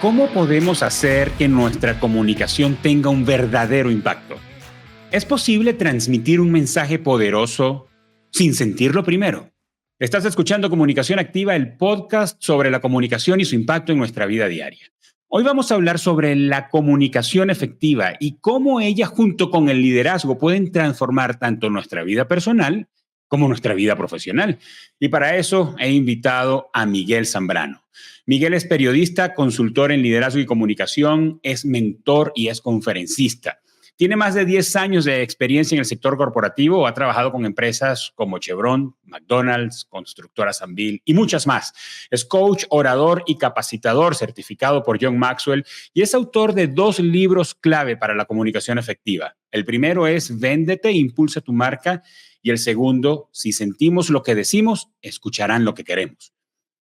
¿Cómo podemos hacer que nuestra comunicación tenga un verdadero impacto? ¿Es posible transmitir un mensaje poderoso sin sentirlo primero? Estás escuchando Comunicación Activa, el podcast sobre la comunicación y su impacto en nuestra vida diaria. Hoy vamos a hablar sobre la comunicación efectiva y cómo ella junto con el liderazgo pueden transformar tanto nuestra vida personal como nuestra vida profesional. Y para eso he invitado a Miguel Zambrano. Miguel es periodista, consultor en liderazgo y comunicación, es mentor y es conferencista. Tiene más de 10 años de experiencia en el sector corporativo, ha trabajado con empresas como Chevron, McDonald's, Constructora Sambil y muchas más. Es coach, orador y capacitador certificado por John Maxwell y es autor de 2 libros clave para la comunicación efectiva. El primero es Véndete, impulsa tu marca, y el segundo, Si sentimos lo que decimos, escucharán lo que queremos.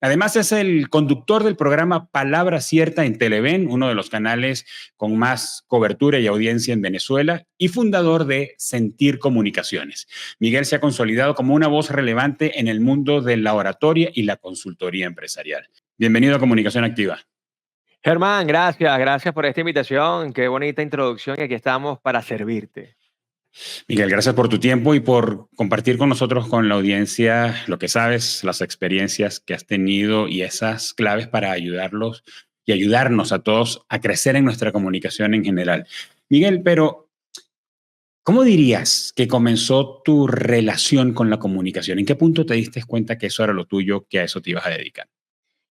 Además, es el conductor del programa Palabra Cierta en Televen, uno de los canales con más cobertura y audiencia en Venezuela, y fundador de Sentir Comunicaciones. Miguel se ha consolidado como una voz relevante en el mundo de la oratoria y la consultoría empresarial. Bienvenido a Comunicación Activa. Germán, gracias por esta invitación. Qué bonita introducción y aquí estamos para servirte. Miguel, gracias por tu tiempo y por compartir con nosotros, con la audiencia, lo que sabes, las experiencias que has tenido y esas claves para ayudarlos y ayudarnos a todos a crecer en nuestra comunicación en general. Miguel, pero ¿cómo dirías que comenzó tu relación con la comunicación? ¿En qué punto te diste cuenta que eso era lo tuyo, que a eso te ibas a dedicar?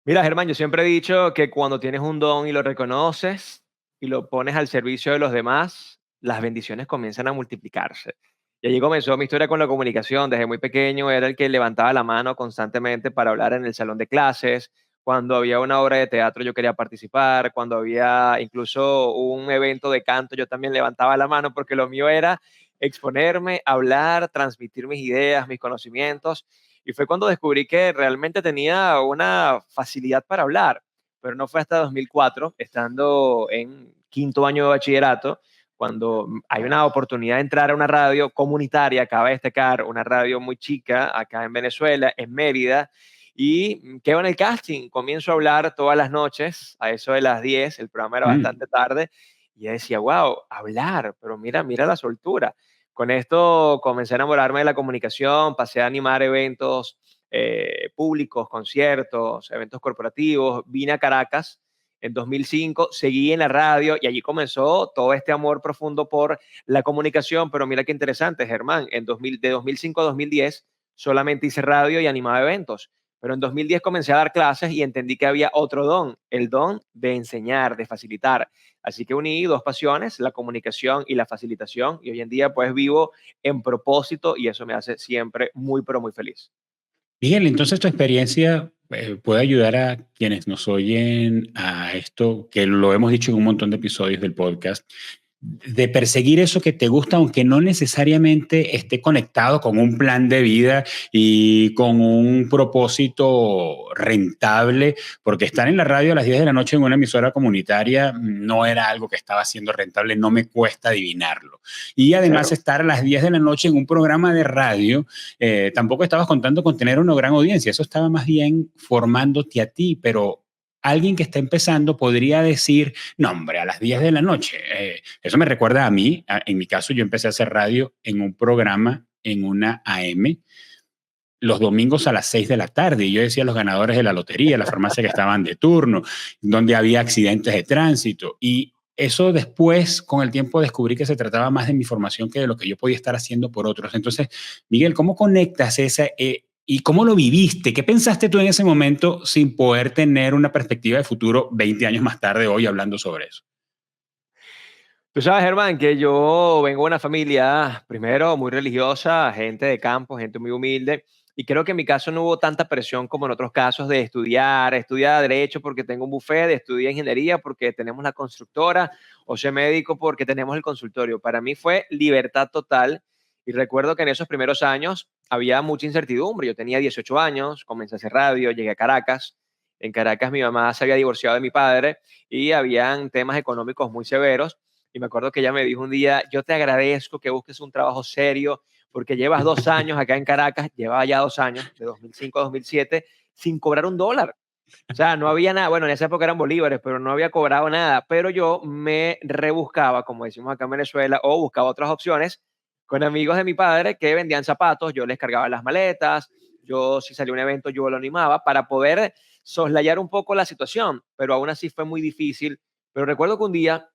Mira, Germán, yo siempre he dicho que cuando tienes un don y lo reconoces y lo pones al servicio de los demás, las bendiciones comienzan a multiplicarse. Y allí comenzó mi historia con la comunicación. Desde muy pequeño era el que levantaba la mano constantemente para hablar en el salón de clases. Cuando había una obra de teatro yo quería participar. Cuando había incluso un evento de canto yo también levantaba la mano porque lo mío era exponerme, hablar, transmitir mis ideas, mis conocimientos. Y fue cuando descubrí que realmente tenía una facilidad para hablar, pero no fue hasta 2004, estando en quinto año de bachillerato, cuando hay una oportunidad de entrar a una radio comunitaria, acaba de destacar, una radio muy chica acá en Venezuela, en Mérida, y quedo en el casting, comienzo a hablar todas las noches, a eso de las 10, el programa era bastante tarde, y yo decía, wow, hablar, pero mira la soltura. Con esto comencé a enamorarme de la comunicación, pasé a animar eventos públicos, conciertos, eventos corporativos. Vine a Caracas en 2005, seguí en la radio y allí comenzó todo este amor profundo por la comunicación. Pero mira qué interesante, Germán, de 2005 a 2010 solamente hice radio y animaba eventos. Pero en 2010 comencé a dar clases y entendí que había otro don, el don de enseñar, de facilitar. Así que uní 2 pasiones, la comunicación y la facilitación, y hoy en día pues vivo en propósito y eso me hace siempre muy, pero muy feliz. Miguel, entonces tu experiencia puede ayudar a quienes nos oyen a esto, que lo hemos dicho en un montón de episodios del podcast, de perseguir eso que te gusta, aunque no necesariamente esté conectado con un plan de vida y con un propósito rentable, porque estar en la radio a las 10 de la noche en una emisora comunitaria no era algo que estaba siendo rentable, no me cuesta adivinarlo. Y además Cero. estar a las 10 de la noche en un programa de radio, tampoco estabas contando con tener una gran audiencia, eso estaba más bien formándote a ti, pero alguien que está empezando podría decir, no, hombre, a las 10 de la noche. Eso me recuerda a mí. En mi caso, yo empecé a hacer radio en un programa, en una AM, los domingos a las 6 de la tarde. Y yo decía los ganadores de la lotería, la farmacia que estaban de turno, donde había accidentes de tránsito. Y eso después, con el tiempo, descubrí que se trataba más de mi formación que de lo que yo podía estar haciendo por otros. Entonces, Miguel, ¿cómo conectas y cómo lo viviste? ¿Qué pensaste tú en ese momento sin poder tener una perspectiva de futuro 20 años más tarde, hoy hablando sobre eso? Tú sabes, Germán, que yo vengo de una familia, primero, muy religiosa, gente de campo, gente muy humilde, y creo que en mi caso no hubo tanta presión como en otros casos de estudiar derecho porque tengo un buffet, estudiar ingeniería porque tenemos la constructora, o ser médico porque tenemos el consultorio. Para mí fue libertad total, y recuerdo que en esos primeros años había mucha incertidumbre. Yo tenía 18 años, comencé a hacer radio, llegué a Caracas. En Caracas mi mamá se había divorciado de mi padre y habían temas económicos muy severos. Y me acuerdo que ella me dijo un día, yo te agradezco que busques un trabajo serio porque llevas 2 años acá en Caracas, llevaba ya 2 años, de 2005 a 2007, sin cobrar un dólar. O sea, no había nada, bueno, en esa época eran bolívares, pero no había cobrado nada, pero yo me rebuscaba, como decimos acá en Venezuela, o buscaba otras opciones con amigos de mi padre que vendían zapatos, yo les cargaba las maletas, yo si salía un evento yo lo animaba para poder soslayar un poco la situación, pero aún así fue muy difícil. Pero recuerdo que un día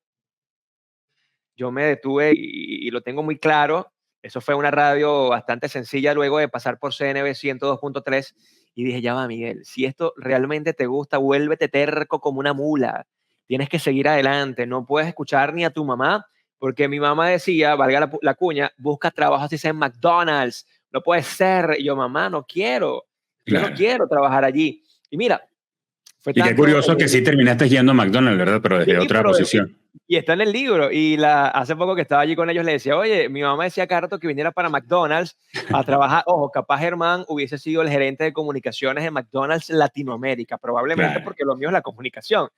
yo me detuve y lo tengo muy claro. Eso fue una radio bastante sencilla luego de pasar por CNB 102.3 y dije, ya va, Miguel, si esto realmente te gusta, vuélvete terco como una mula. Tienes que seguir adelante, no puedes escuchar ni a tu mamá, porque mi mamá decía, valga la cuña, busca trabajo así sea en McDonald's, no puede ser. Y yo, mamá, no quiero, yo no Claro. quiero trabajar allí. Y mira, fue Y qué tanto curioso que sí terminaste yendo a McDonald's, ¿verdad? Pero desde sí, otra pero posición. y está en el libro. Y hace poco que estaba allí con ellos, le decía, oye, mi mamá decía cada rato que viniera para McDonald's a trabajar. Ojo, capaz Germán hubiese sido el gerente de comunicaciones de McDonald's Latinoamérica, probablemente Claro. porque lo mío es la comunicación.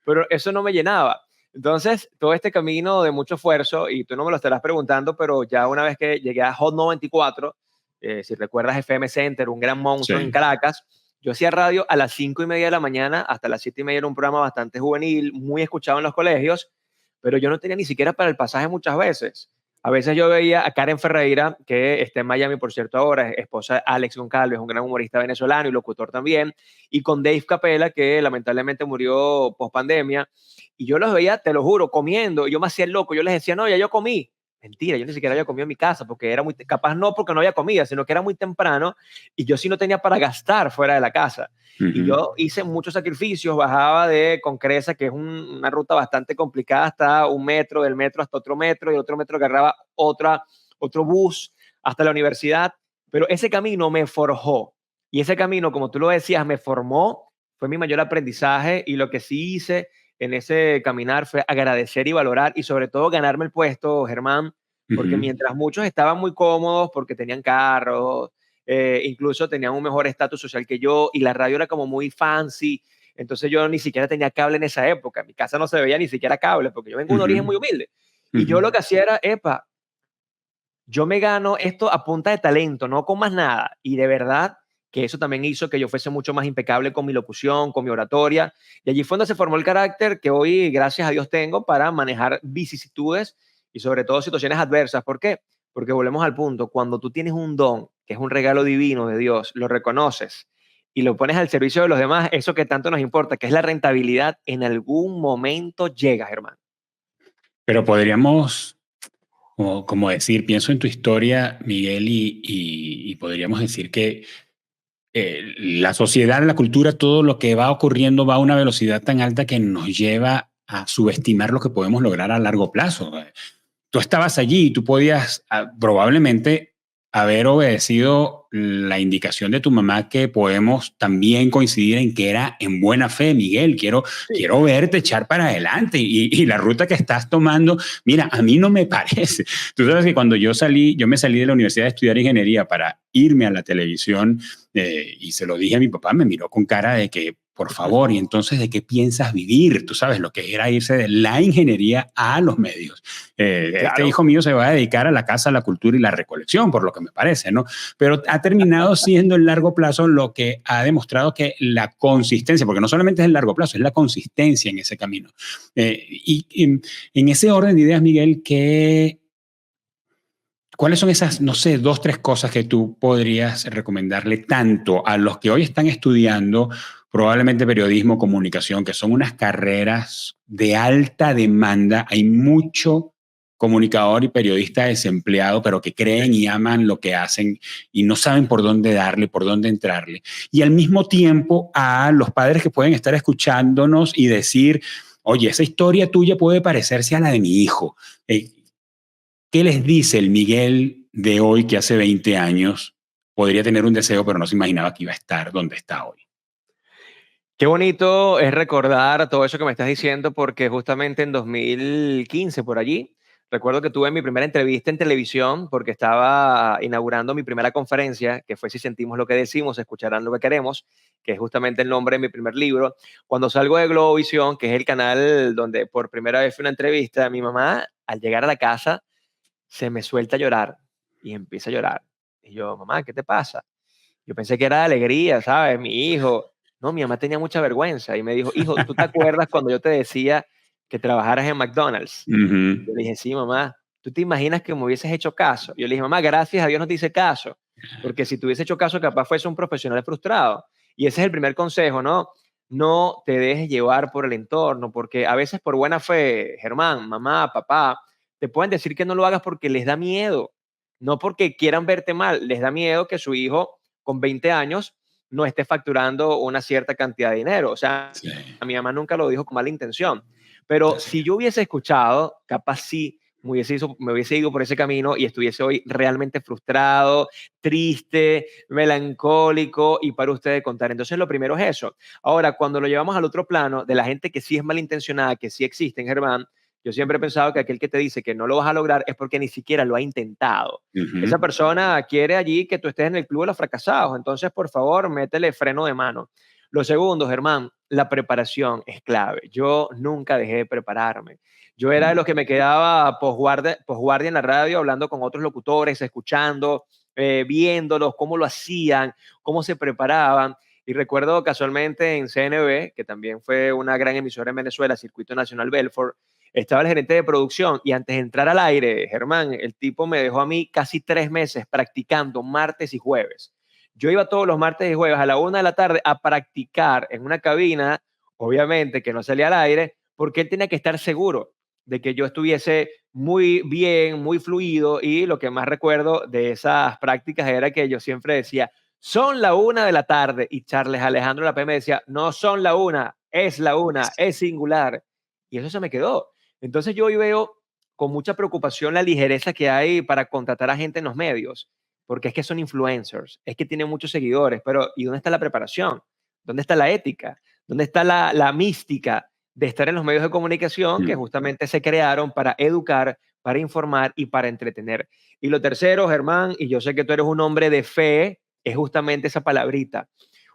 Pero eso no me llenaba. Entonces, todo este camino de mucho esfuerzo, y tú no me lo estarás preguntando, pero ya una vez que llegué a Hot 94, si recuerdas FM Center, un gran monstruo en Sí. Caracas, yo hacía radio a las 5:30 de la mañana hasta las 7:30, era un programa bastante juvenil, muy escuchado en los colegios, pero yo no tenía ni siquiera para el pasaje muchas veces. A veces yo veía a Karen Ferreira, que está en Miami, por cierto, ahora, es esposa de Alex Goncalves, un gran humorista venezolano y locutor también, y con Dave Capella, que lamentablemente murió post pandemia, y yo los veía, te lo juro, comiendo, y yo me hacía el loco, yo les decía, no, ya yo comí. Mentira, yo ni siquiera había comido en mi casa, porque era muy, capaz no porque no había comida, sino que era muy temprano, y yo sí no tenía para gastar fuera de la casa. Y Ujú. yo hice muchos sacrificios, bajaba de Concresa, que es una ruta bastante complicada, hasta un metro, del metro hasta otro metro, y otro metro agarraba otro bus hasta la universidad, pero ese camino me forjó. Y ese camino, como tú lo decías, me formó, fue mi mayor aprendizaje, y lo que sí hice en ese caminar fue agradecer y valorar, y sobre todo ganarme el puesto, Germán, porque Ujú. mientras muchos estaban muy cómodos porque tenían carros, incluso tenían un mejor estatus social que yo, y la radio era como muy fancy, entonces yo ni siquiera tenía cable en esa época, en mi casa no se veía ni siquiera cable, porque yo vengo de un Ujú. origen muy humilde, y Ujú. yo lo que hacía era, epa, yo me gano esto a punta de talento, no con más nada, y de verdad que eso también hizo que yo fuese mucho más impecable con mi locución, con mi oratoria, y allí fue donde se formó el carácter que hoy, gracias a Dios, tengo para manejar vicisitudes y sobre todo situaciones adversas. ¿Por qué? Porque volvemos al punto, cuando tú tienes un don, que es un regalo divino de Dios, lo reconoces y lo pones al servicio de los demás, eso que tanto nos importa, que es la rentabilidad, en algún momento llega, hermano. Pero podríamos, como decir, pienso en tu historia, Miguel, y podríamos decir que la sociedad, la cultura, todo lo que va ocurriendo va a una velocidad tan alta que nos lleva a subestimar lo que podemos lograr a largo plazo. Tú estabas allí y tú podías probablemente haber obedecido la indicación de tu mamá, que podemos también coincidir en que era en buena fe. Miguel, Sí, quiero verte echar para adelante, y la ruta que estás tomando, mira, a mí no me parece. Tú sabes que cuando yo me salí de la universidad de estudiar ingeniería para irme a la televisión, y se lo dije a mi papá, me miró con cara de que, por favor, y entonces, ¿de qué piensas vivir? Tú sabes lo que era irse de la ingeniería a los medios. Este claro. hijo mío se va a dedicar a la casa, la cultura y la recolección, por lo que me parece, ¿no? Pero ha terminado siendo en largo plazo lo que ha demostrado que la consistencia, porque no solamente es el largo plazo, es la consistencia en ese camino. Y en ese orden de ideas, Miguel, ¿cuáles son esas, no sé, dos, tres cosas que tú podrías recomendarle tanto a los que hoy están estudiando probablemente periodismo, comunicación, que son unas carreras de alta demanda? Hay mucho comunicador y periodista desempleado, pero que creen y aman lo que hacen y no saben por dónde darle, por dónde entrarle. Y al mismo tiempo a los padres que pueden estar escuchándonos y decir, oye, esa historia tuya puede parecerse a la de mi hijo. ¿Qué les dice el Miguel de hoy, que hace 20 años podría tener un deseo, pero no se imaginaba que iba a estar donde está hoy? Qué bonito es recordar todo eso que me estás diciendo, porque justamente en 2015, por allí, recuerdo que tuve mi primera entrevista en televisión porque estaba inaugurando mi primera conferencia, que fue Si sentimos lo que decimos, escucharán lo que queremos, que es justamente el nombre de mi primer libro. Cuando salgo de Globovisión, que es el canal donde por primera vez fui a una entrevista, mi mamá, al llegar a la casa, se me suelta a llorar y empieza a llorar. Y yo, mamá, ¿qué te pasa? Yo pensé que era de alegría, ¿sabes? Mi hijo. No, mi mamá tenía mucha vergüenza y me dijo, hijo, ¿tú te acuerdas cuando yo te decía que trabajaras en McDonald's? Ujú. Yo le dije, sí, mamá. ¿Tú te imaginas que me hubieses hecho caso? Yo le dije, mamá, gracias a Dios no te hice caso, porque si te hubiese hecho caso, capaz fuese un profesional frustrado. Y ese es el primer consejo, ¿no? No te dejes llevar por el entorno, porque a veces por buena fe, Germán, mamá, papá, te pueden decir que no lo hagas porque les da miedo, no porque quieran verte mal, les da miedo que su hijo con 20 años no esté facturando una cierta cantidad de dinero. O sea, Sí, a mi mamá nunca lo dijo con mala intención, pero así si yo hubiese escuchado, capaz sí me hubiese ido por ese camino y estuviese hoy realmente frustrado, triste, melancólico y para ustedes contar. Entonces, lo primero es eso. Ahora, cuando lo llevamos al otro plano, de la gente que sí es malintencionada, que sí existen, Germán, yo siempre he pensado que aquel que te dice que no lo vas a lograr es porque ni siquiera lo ha intentado. Esa Ujú. persona quiere allí que tú estés en el club de los fracasados. Entonces, por favor, métele freno de mano. Lo segundo, Germán, la preparación es clave. Yo nunca dejé de prepararme. Yo era de los que me quedaba posguardia en la radio hablando con otros locutores, escuchando, viéndolos, cómo lo hacían, cómo se preparaban. Y recuerdo casualmente en CNB, que también fue una gran emisora en Venezuela, Circuito Nacional Belfort, estaba el gerente de producción y antes de entrar al aire, Germán, el tipo me dejó a mí casi 3 meses practicando martes y jueves. Yo iba todos los martes y jueves a la 1 de la tarde a practicar en una cabina, obviamente que no salía al aire, porque él tenía que estar seguro de que yo estuviese muy bien, muy fluido, y lo que más recuerdo de esas prácticas era que yo siempre decía, son la 1 de la tarde, y Charles Alejandro la me decía, no son la una, es singular, y eso se me quedó. Entonces yo hoy veo con mucha preocupación la ligereza que hay para contratar a gente en los medios, porque es que son influencers, es que tienen muchos seguidores, pero ¿y dónde está la preparación? ¿Dónde está la ética? ¿Dónde está la mística de estar en los medios de comunicación que Mm. justamente se crearon para educar, para informar y para entretener? Y lo tercero, Germán, y yo sé que tú eres un hombre de fe, es justamente esa palabrita.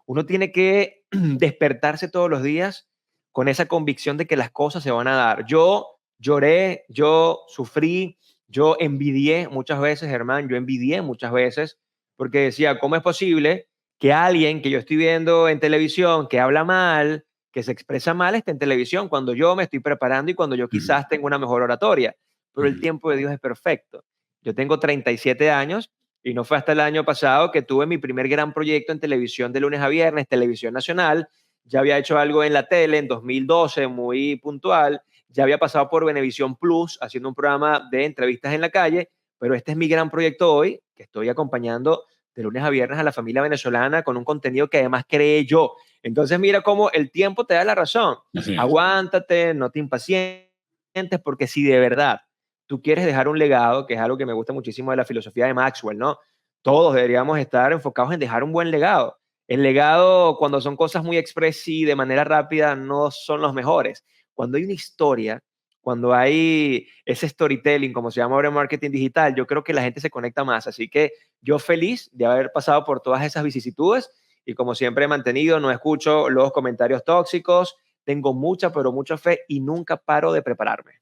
Uno tiene que despertarse todos los días con esa convicción de que las cosas se van a dar. Yo lloré, yo sufrí, yo envidié muchas veces, Germán, yo envidié muchas veces, porque decía, ¿cómo es posible que alguien que yo estoy viendo en televisión, que habla mal, que se expresa mal, esté en televisión, cuando yo me estoy preparando y cuando yo Ujú. quizás tengo una mejor oratoria? Pero el Ujú. tiempo de Dios es perfecto. Yo tengo 37 años y no fue hasta el año pasado que tuve mi primer gran proyecto en televisión de lunes a viernes, Televisión Nacional. Ya había hecho algo en la tele en 2012, muy puntual. Ya había pasado por Venevisión Plus, haciendo un programa de entrevistas en la calle, pero este es mi gran proyecto hoy, que estoy acompañando de lunes a viernes a la familia venezolana con un contenido que además creé yo. Entonces mira cómo el tiempo te da la razón. Así es. Aguántate, no te impacientes, porque si de verdad tú quieres dejar un legado, que es algo que me gusta muchísimo de la filosofía de Maxwell, ¿no? Todos deberíamos estar enfocados en dejar un buen legado. El legado, cuando son cosas muy express y de manera rápida, no son los mejores. Cuando hay una historia, cuando hay ese storytelling, como se llama ahora en marketing digital, yo creo que la gente se conecta más. Así que yo feliz de haber pasado por todas esas vicisitudes y como siempre he mantenido, no escucho los comentarios tóxicos, tengo mucha, pero mucha fe y nunca paro de prepararme.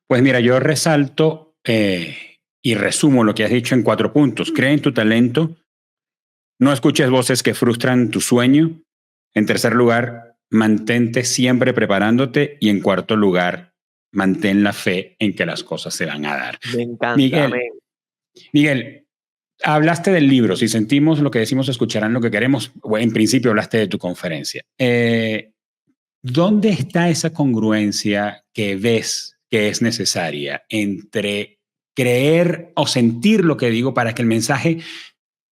Pues mira, yo resalto y resumo lo que has dicho en 4 puntos. Cree en tu talento, no escuches voces que frustran tu sueño. En tercer lugar, mantente siempre preparándote. Y en cuarto lugar, mantén la fe en que las cosas se van a dar. Me encanta, Miguel, amén. Miguel, hablaste del libro. Si sentimos lo que decimos, escucharán lo que queremos. Bueno, en principio hablaste de tu conferencia. ¿Dónde está esa congruencia que ves que es necesaria entre creer o sentir lo que digo para que el mensaje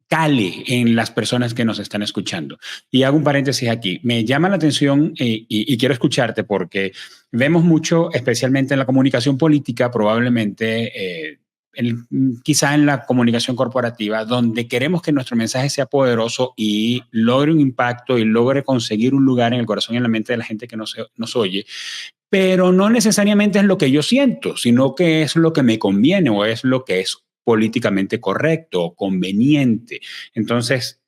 cale en las personas que nos están escuchando? Y hago un paréntesis aquí. Me llama la atención y quiero escucharte porque vemos mucho, especialmente en la comunicación política, probablemente quizá en la comunicación corporativa, donde queremos que nuestro mensaje sea poderoso y logre un impacto y logre conseguir un lugar en el corazón y en la mente de la gente que nos oye, pero no necesariamente es lo que yo siento, sino que es lo que me conviene o es lo que es políticamente correcto o conveniente. Entonces,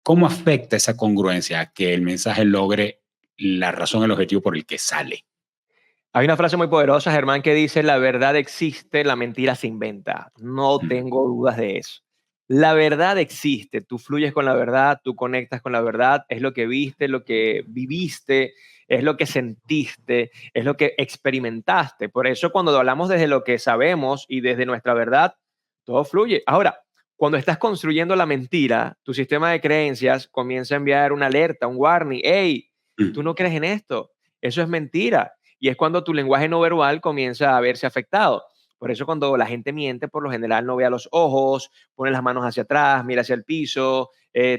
¿cómo afecta esa congruencia a que el mensaje logre la razón, el objetivo por el que sale? Hay una frase muy poderosa, Germán, que dice, la verdad existe, la mentira se inventa. No Mm. tengo dudas de eso. La verdad existe, tú fluyes con la verdad, tú conectas con la verdad, es lo que viste, lo que viviste, es lo que sentiste, es lo que experimentaste. Por eso cuando hablamos desde lo que sabemos y desde nuestra verdad, todo fluye. Ahora, cuando estás construyendo la mentira, tu sistema de creencias comienza a enviar una alerta, un warning. Hey, tú no crees en esto, eso es mentira. Y es cuando tu lenguaje no verbal comienza a verse afectado. Por eso cuando la gente miente, por lo general no ve a los ojos, pone las manos hacia atrás, mira hacia el piso,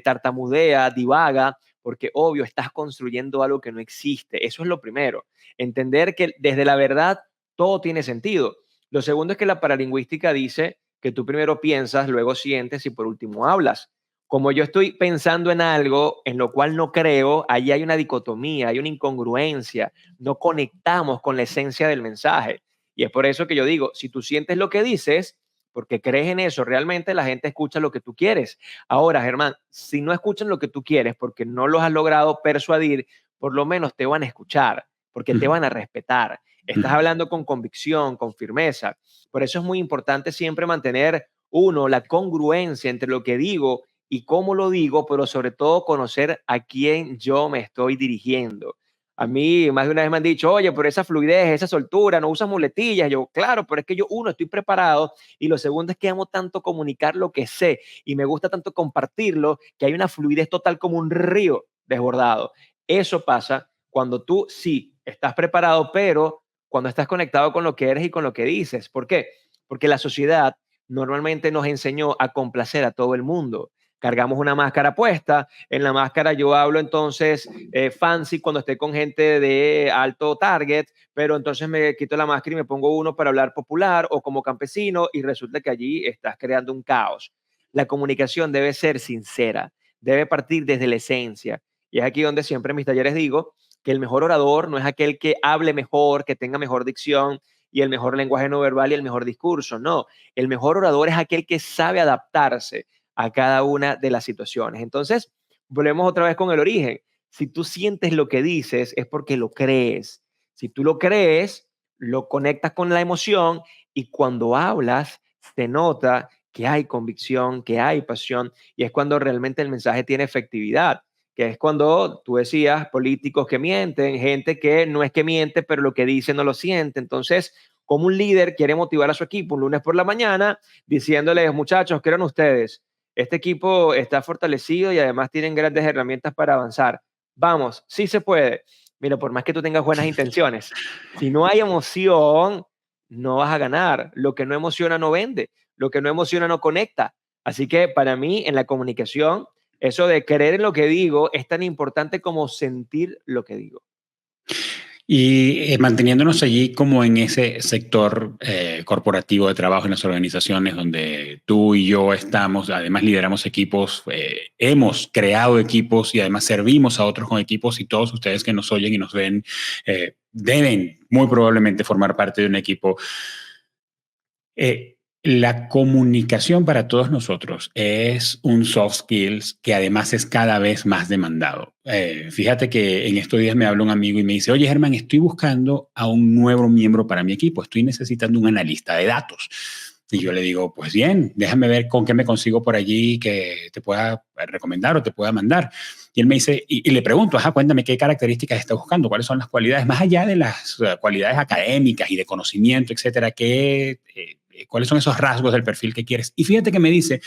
tartamudea, divaga, porque obvio estás construyendo algo que no existe. Eso es lo primero. Entender que desde la verdad todo tiene sentido. Lo segundo es que la paralingüística dice que tú primero piensas, luego sientes y por último hablas. Como yo estoy pensando en algo en lo cual no creo, ahí hay una dicotomía, hay una incongruencia, no conectamos con la esencia del mensaje. Y es por eso que yo digo, si tú sientes lo que dices, porque crees en eso, realmente la gente escucha lo que tú quieres. Ahora, Germán, si no escuchan lo que tú quieres porque no los has logrado persuadir, por lo menos te van a escuchar, porque te van a respetar. Estás hablando con convicción, con firmeza. Por eso es muy importante siempre mantener, uno, la congruencia entre lo que digo y cómo lo digo, pero sobre todo conocer a quién yo me estoy dirigiendo. A mí más de una vez me han dicho, oye, pero esa fluidez, esa soltura, no usas muletillas. Yo, claro, pero es que yo, uno, estoy preparado y lo segundo es que amo tanto comunicar lo que sé y me gusta tanto compartirlo que hay una fluidez total como un río desbordado. Eso pasa cuando tú sí estás preparado, pero cuando estás conectado con lo que eres y con lo que dices. ¿Por qué? Porque la sociedad normalmente nos enseñó a complacer a todo el mundo. Cargamos una máscara puesta, en la máscara yo hablo entonces fancy cuando esté con gente de alto target, pero entonces me quito la máscara y me pongo uno para hablar popular o como campesino y resulta que allí estás creando un caos. La comunicación debe ser sincera, debe partir desde la esencia. Y es aquí donde siempre en mis talleres digo que el mejor orador no es aquel que hable mejor, que tenga mejor dicción y el mejor lenguaje no verbal y el mejor discurso. No, el mejor orador es aquel que sabe adaptarse a cada una de las situaciones. Entonces, volvemos otra vez con el origen. Si tú sientes lo que dices, es porque lo crees. Si tú lo crees, lo conectas con la emoción y cuando hablas, se nota que hay convicción, que hay pasión y es cuando realmente el mensaje tiene efectividad, que es cuando tú decías políticos que mienten, gente que no es que miente, pero lo que dice no lo siente. Entonces, como un líder quiere motivar a su equipo un lunes por la mañana diciéndoles, muchachos, ¿qué eran ustedes? Este equipo está fortalecido y además tienen grandes herramientas para avanzar. Vamos, sí se puede. Mira, por más que tú tengas buenas intenciones, si no hay emoción, no vas a ganar. Lo que no emociona no vende, lo que no emociona no conecta. Así que para mí, en la comunicación, eso de creer en lo que digo es tan importante como sentir lo que digo. Y manteniéndonos allí como en ese sector corporativo de trabajo en las organizaciones donde tú y yo estamos, además lideramos equipos, hemos creado equipos y además servimos a otros con equipos y todos ustedes que nos oyen y nos ven deben muy probablemente formar parte de un equipo. La comunicación para todos nosotros es un soft skills que además es cada vez más demandado. Fíjate que en estos días me habla un amigo y me dice, oye Germán, estoy buscando a un nuevo miembro para mi equipo, estoy necesitando un analista de datos. Y yo le digo, pues bien, déjame ver con qué me consigo por allí que te pueda recomendar o te pueda mandar. Y él me dice, y le pregunto, ajá, cuéntame qué características estás buscando, cuáles son las cualidades, más allá de las cualidades académicas y de conocimiento, etcétera, cuáles son esos rasgos del perfil que quieres. Y fíjate que me dice,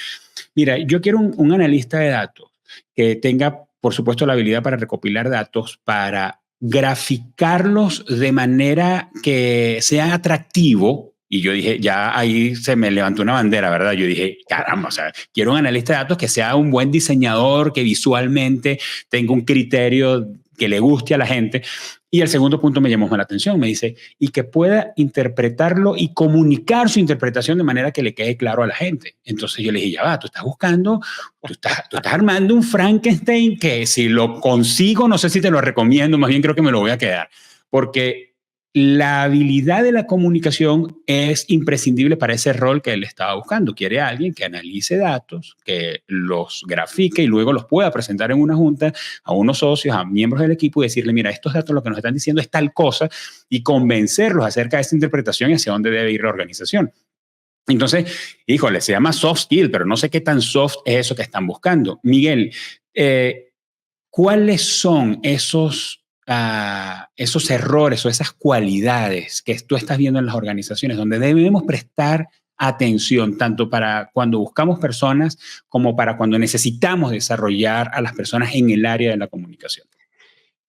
mira, yo quiero un analista de datos que tenga, por supuesto, la habilidad para recopilar datos, para graficarlos de manera que sea atractivo. Y yo dije, ya ahí se me levantó una bandera, ¿verdad? Yo dije, caramba, o sea, quiero un analista de datos que sea un buen diseñador, que visualmente tenga un criterio que le guste a la gente. Y el segundo punto me llamó más la atención, me dice, y que pueda interpretarlo y comunicar su interpretación de manera que le quede claro a la gente. Entonces yo le dije, ya va, tú estás armando un Frankenstein que si lo consigo, no sé si te lo recomiendo, más bien creo que me lo voy a quedar, porque la habilidad de la comunicación es imprescindible para ese rol que él estaba buscando. Quiere a alguien que analice datos, que los grafique y luego los pueda presentar en una junta a unos socios, a miembros del equipo y decirle, mira, estos datos lo que nos están diciendo es tal cosa y convencerlos acerca de esta interpretación y hacia dónde debe ir la organización. Entonces, híjole, se llama soft skill, pero no sé qué tan soft es eso que están buscando. Miguel, ¿cuáles son esos errores o esas cualidades que tú estás viendo en las organizaciones donde debemos prestar atención, tanto para cuando buscamos personas como para cuando necesitamos desarrollar a las personas en el área de la comunicación?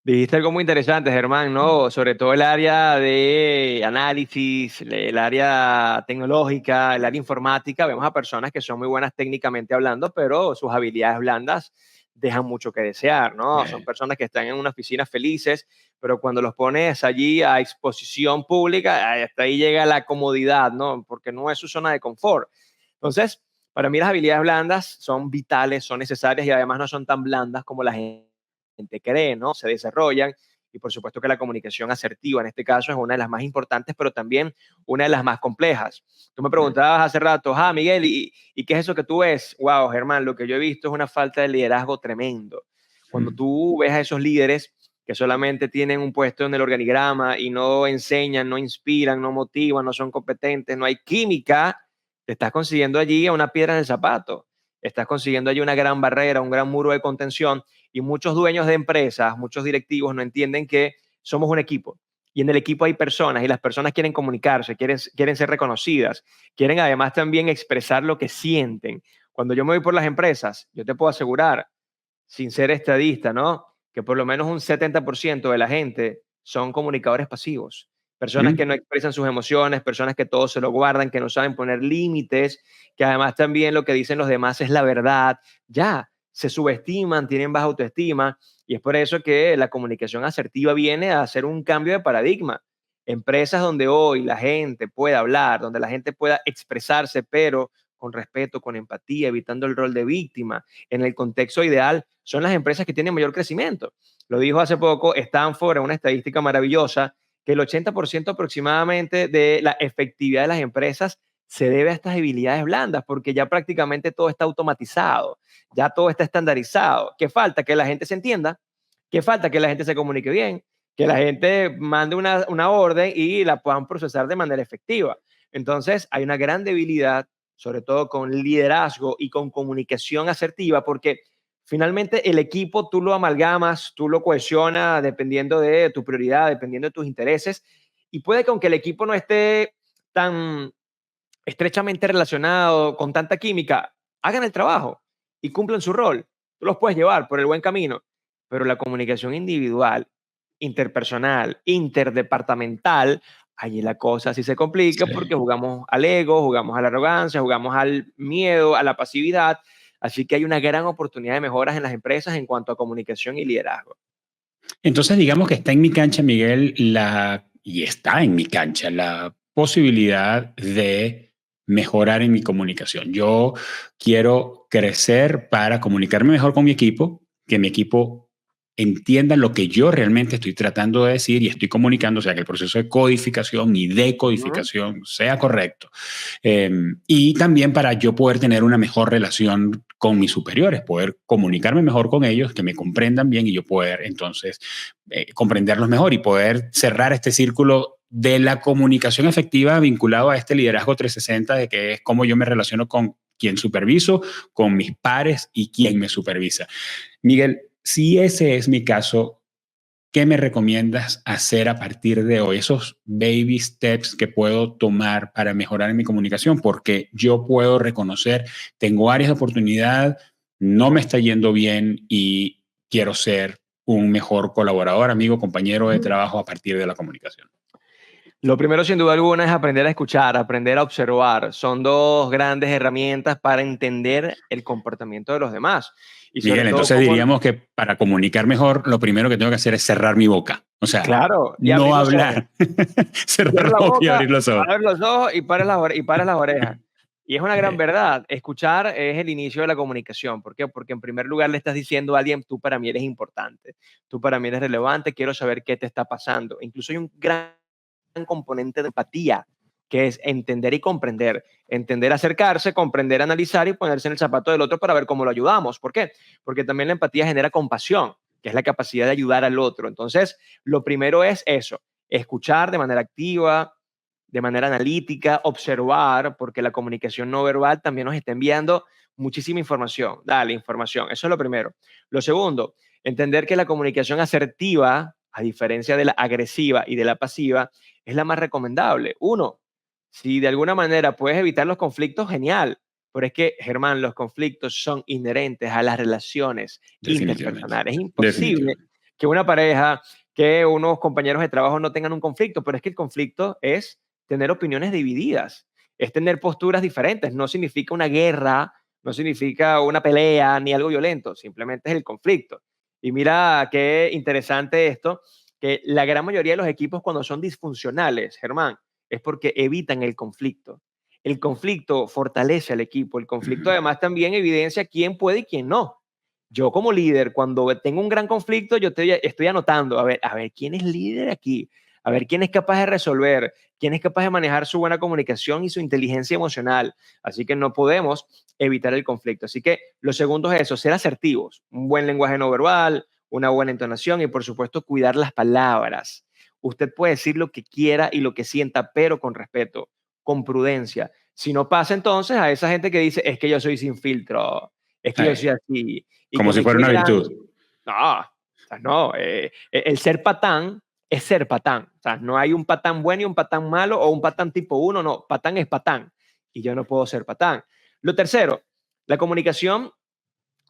Dijiste algo muy interesante, Germán, ¿no? Sobre todo el área de análisis, el área tecnológica, el área informática. Vemos a personas que son muy buenas técnicamente hablando, pero sus habilidades blandas dejan mucho que desear, ¿no? Son personas que están en una oficina felices, pero cuando los pones allí a exposición pública, hasta ahí llega la comodidad, ¿no? Porque no es su zona de confort. Entonces, para mí las habilidades blandas son vitales, son necesarias y además no son tan blandas como la gente cree, ¿no? Se desarrollan y por supuesto que la comunicación asertiva en este caso es una de las más importantes, pero también una de las más complejas. Tú me preguntabas hace rato, Miguel, ¿y qué es eso que tú ves? Wow, Germán, lo que yo he visto es una falta de liderazgo tremendo. Cuando tú ves a esos líderes que solamente tienen un puesto en el organigrama y no enseñan, no inspiran, no motivan, no son competentes, no hay química, te estás consiguiendo allí una piedra en el zapato, estás consiguiendo allí una gran barrera, un gran muro de contención y muchos dueños de empresas, muchos directivos no entienden que somos un equipo y en el equipo hay personas y las personas quieren comunicarse, quieren ser reconocidas, quieren además también expresar lo que sienten. Cuando yo me voy por las empresas, yo te puedo asegurar, sin ser estadista, ¿no? Que por lo menos un 70% de la gente son comunicadores pasivos. Personas que no expresan sus emociones, personas que todo se lo guardan, que no saben poner límites, que además también lo que dicen los demás es la verdad. Ya, se subestiman, tienen baja autoestima y es por eso que la comunicación asertiva viene a hacer un cambio de paradigma. Empresas donde hoy la gente pueda hablar, donde la gente pueda expresarse, pero con respeto, con empatía, evitando el rol de víctima, en el contexto ideal, son las empresas que tienen mayor crecimiento. Lo dijo hace poco Stanford en una estadística maravillosa, que el 80% aproximadamente de la efectividad de las empresas se debe a estas habilidades blandas, porque ya prácticamente todo está automatizado, ya todo está estandarizado. ¿Qué falta? Que la gente se entienda, ¿qué falta? Que la gente se comunique bien, que la gente mande una orden y la puedan procesar de manera efectiva. Entonces, hay una gran debilidad, sobre todo con liderazgo y con comunicación asertiva, porque finalmente el equipo tú lo amalgamas, tú lo cohesionas dependiendo de tu prioridad, dependiendo de tus intereses, y puede que aunque el equipo no esté tan estrechamente relacionado, con tanta química, hagan el trabajo y cumplan su rol. Tú los puedes llevar por el buen camino, pero la comunicación individual, interpersonal, interdepartamental, allí la cosa sí se complica Sí. porque jugamos al ego, jugamos a la arrogancia, jugamos al miedo, a la pasividad. Así que hay una gran oportunidad de mejoras en las empresas en cuanto a comunicación y liderazgo. Entonces, digamos que está en mi cancha, Miguel, y está en mi cancha la posibilidad de mejorar en mi comunicación. Yo quiero crecer para comunicarme mejor con mi equipo, que mi equipo entienda lo que yo realmente estoy tratando de decir y estoy comunicando, o sea, que el proceso de codificación y Ujú. decodificación sea correcto. Y también para yo poder tener una mejor relación con mis superiores, poder comunicarme mejor con ellos, que me comprendan bien y yo poder entonces comprenderlos mejor y poder cerrar este círculo de la comunicación efectiva vinculado a este liderazgo 360 de que es cómo yo me relaciono con quien superviso, con mis pares y quien me supervisa. Miguel, si ese es mi caso, ¿qué me recomiendas hacer a partir de hoy? Esos baby steps que puedo tomar para mejorar en mi comunicación, porque yo puedo reconocer, tengo áreas de oportunidad, no me está yendo bien y quiero ser un mejor colaborador, amigo, compañero de trabajo a partir de la comunicación. Lo primero, sin duda alguna, es aprender a escuchar, aprender a observar. Son dos grandes herramientas para entender el comportamiento de los demás. Y sobre Miguel, todo, entonces cómo, diríamos que para comunicar mejor, lo primero que tengo que hacer es cerrar mi boca. O sea, claro, y no abrir los ojos. hablar, Cierra cerrar la la boca y boca, abrir los ojos. abre los ojos y pares las orejas. Y es una gran verdad. Escuchar es el inicio de la comunicación. ¿Por qué? Porque en primer lugar le estás diciendo a alguien, tú para mí eres importante, tú para mí eres relevante, quiero saber qué te está pasando. Incluso hay un gran componente de empatía, que es entender, acercarse, comprender, analizar y ponerse en el zapato del otro para ver cómo lo ayudamos. ¿Por qué? Porque también la empatía genera compasión, que es la capacidad de ayudar al otro. Entonces, lo primero es eso, escuchar de manera activa, de manera analítica, observar, porque la comunicación no verbal también nos está enviando muchísima información. Dale, información. Eso es lo primero. Lo segundo, entender que la comunicación asertiva, a diferencia de la agresiva y de la pasiva, es la más recomendable. Uno, si de alguna manera puedes evitar los conflictos, genial. Pero es que, Germán, los conflictos son inherentes a las relaciones Definitivamente. interpersonales. Es imposible Definitivamente. que una pareja, que unos compañeros de trabajo no tengan un conflicto, pero es que el conflicto es tener opiniones divididas, es tener posturas diferentes. No significa una guerra, no significa una pelea ni algo violento, simplemente es el conflicto. Y mira qué interesante esto, que la gran mayoría de los equipos cuando son disfuncionales, Germán, es porque evitan el conflicto. El conflicto fortalece al equipo, el conflicto Ujú. además también evidencia quién puede y quién no. Yo como líder, cuando tengo un gran conflicto, yo estoy anotando, a ver, ¿quién es líder aquí? A ver, ¿quién es capaz de resolver? ¿Quién es capaz de manejar su buena comunicación y su inteligencia emocional? Así que no podemos evitar el conflicto. Así que lo segundo es eso, ser asertivos, un buen lenguaje no verbal, una buena entonación y por supuesto cuidar las palabras. Usted puede decir lo que quiera y lo que sienta, pero con respeto, con prudencia. Si no pasa entonces a esa gente que dice, es que yo soy sin filtro, es que yo Ay, soy así, y como que si me fuera una quieran. virtud. No, o sea, no, el ser patán es ser patán. O sea, no hay un patán bueno y un patán malo o un patán tipo uno, no, patán es patán. Y yo no puedo ser patán. Lo tercero, la comunicación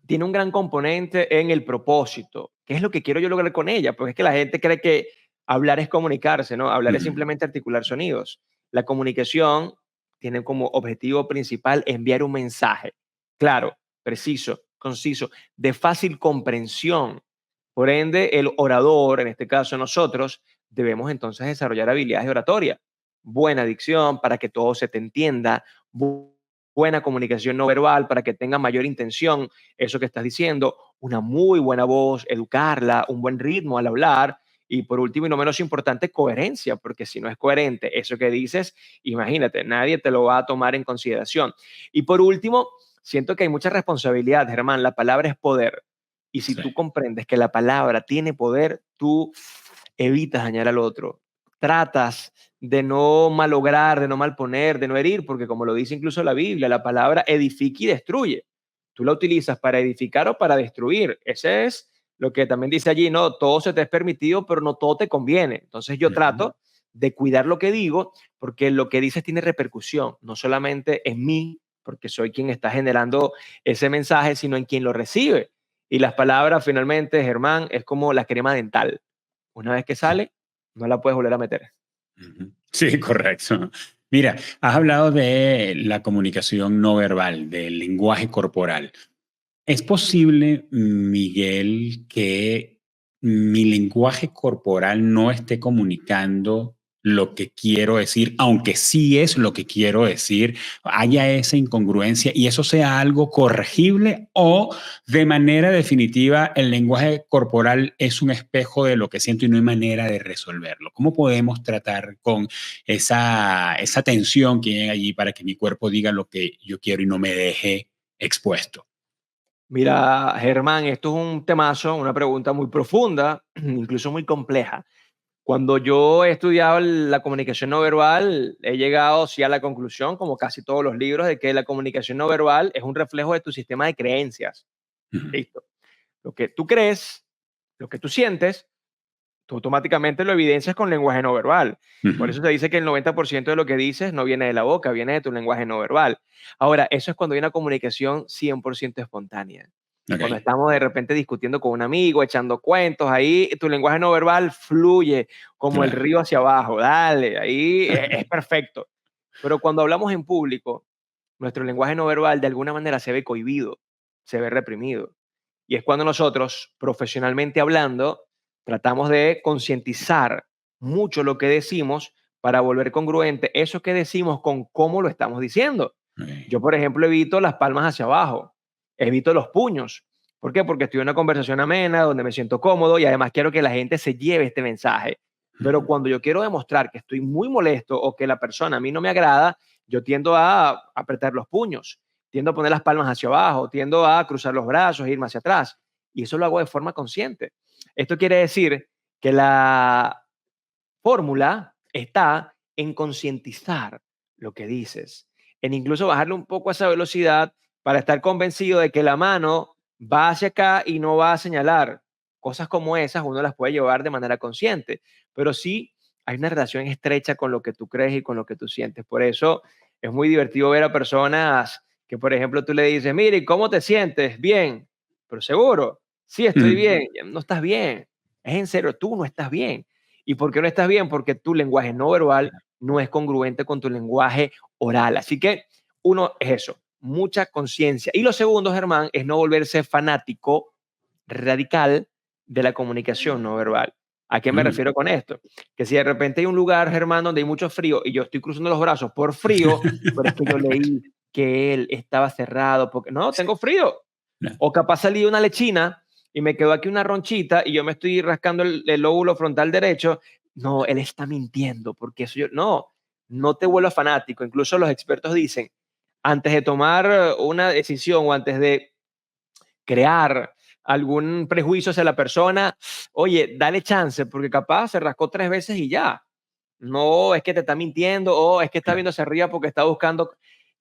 tiene un gran componente en el propósito. ¿Qué es lo que quiero yo lograr con ella? Porque es que la gente cree que hablar es comunicarse, ¿no? Hablar es Ujú. simplemente articular sonidos. La comunicación tiene como objetivo principal enviar un mensaje claro, preciso, conciso, de fácil comprensión. Por ende, el orador, en este caso nosotros, debemos entonces desarrollar habilidades de oratoria, buena dicción para que todo se te entienda, buena comunicación no verbal para que tenga mayor intención eso que estás diciendo, una muy buena voz, educarla, un buen ritmo al hablar y por último y no menos importante, coherencia, porque si no es coherente eso que dices, imagínate, nadie te lo va a tomar en consideración. Y por último, siento que hay mucha responsabilidad, Germán, la palabra es poder. Y si Sí. tú comprendes que la palabra tiene poder, tú evitas dañar al otro. Tratas de no malograr, de no malponer, de no herir, porque como lo dice incluso la Biblia, la palabra edifica y destruye. Tú la utilizas para edificar o para destruir. Ese es lo que también dice allí, no, todo se te es permitido, pero no todo te conviene. Entonces yo Ujú. trato de cuidar lo que digo, porque lo que dices tiene repercusión, no solamente en mí, porque soy quien está generando ese mensaje, sino en quien lo recibe. Y las palabras, finalmente, Germán, es como la crema dental. Una vez que Sí. sale, no la puedes volver a meter. Ujú. Sí, correcto. Mira, has hablado de la comunicación no verbal, del lenguaje corporal. ¿Es posible, Miguel, que mi lenguaje corporal no esté comunicando lo que quiero decir, aunque sí es lo que quiero decir, haya esa incongruencia y eso sea algo corregible o de manera definitiva el lenguaje corporal es un espejo de lo que siento y no hay manera de resolverlo? ¿Cómo podemos tratar con esa tensión que hay allí para que mi cuerpo diga lo que yo quiero y no me deje expuesto? Mira, Germán, esto es un temazo, una pregunta muy profunda, incluso muy compleja. Cuando yo he estudiado la comunicación no verbal, he llegado sí a la conclusión, como casi todos los libros, de que la comunicación no verbal es un reflejo de tu sistema de creencias. Ujú. Listo. Lo que tú crees, lo que tú sientes, tú automáticamente lo evidencias con lenguaje no verbal. Por Ujú. eso se dice que el 90% de lo que dices no viene de la boca, viene de tu lenguaje no verbal. Ahora, eso es cuando hay una comunicación 100% espontánea. Cuando Ok. estamos de repente discutiendo con un amigo, echando cuentos, ahí tu lenguaje no verbal fluye como el Claro. río hacia abajo, dale, ahí es perfecto. Pero cuando hablamos en público, nuestro lenguaje no verbal de alguna manera se ve cohibido, se ve reprimido. Y es cuando nosotros, profesionalmente hablando, tratamos de concientizar mucho lo que decimos para volver congruente eso que decimos con cómo lo estamos diciendo. Ok. Yo, por ejemplo, evito las palmas hacia abajo, evito los puños. ¿Por qué? Porque estoy en una conversación amena, donde me siento cómodo y además quiero que la gente se lleve este mensaje. Pero Ujú. cuando yo quiero demostrar que estoy muy molesto o que la persona a mí no me agrada, yo tiendo a apretar los puños, tiendo a poner las palmas hacia abajo, tiendo a cruzar los brazos e irme hacia atrás. Y eso lo hago de forma consciente. Esto quiere decir que la fórmula está en concientizar lo que dices, en incluso bajarle un poco a esa velocidad para estar convencido de que la mano va hacia acá y no va a señalar. Cosas como esas uno las puede llevar de manera consciente, pero sí hay una relación estrecha con lo que tú crees y con lo que tú sientes. Por eso es muy divertido ver a personas que, por ejemplo, tú le dices, mire, ¿cómo te sientes? Bien, pero seguro, sí, estoy Mm, bien. No estás bien, es en serio, tú no estás bien. ¿Y por qué no estás bien? Porque tu lenguaje no verbal no es congruente con tu lenguaje oral. Así que uno es eso, mucha conciencia. Y lo segundo, Germán, es no volverse fanático radical de la comunicación no verbal. ¿A qué me mm. refiero con esto? Que si de repente hay un lugar, Germán, donde hay mucho frío y yo estoy cruzando los brazos por frío, pero es que yo leí que él estaba cerrado porque no, Sí, tengo frío. no, O capaz salí una lechina y me quedó aquí una ronchita y yo me estoy rascando el lóbulo frontal derecho. No, él está mintiendo porque eso yo, no, no te vuelvas fanático. Incluso los expertos dicen, antes de tomar una decisión o antes de crear algún prejuicio hacia la persona, oye, dale chance, porque capaz se rascó 3 veces y ya. No es que te está mintiendo o es que está claro, viendo hacia arriba porque está buscando.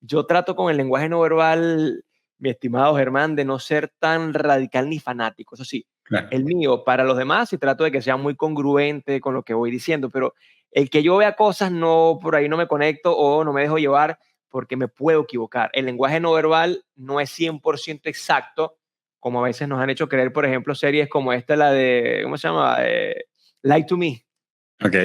Yo trato con el lenguaje no verbal, mi estimado Germán, de no ser tan radical ni fanático. Eso sí, claro. el mío para los demás y trato de que sea muy congruente con lo que voy diciendo, pero el que yo vea cosas, no, por ahí no me conecto o no me dejo llevar porque me puedo equivocar. El lenguaje no verbal no es 100% exacto, como a veces nos han hecho creer, por ejemplo, series como esta, la de, ¿cómo se llama? Lie to Me. Ok.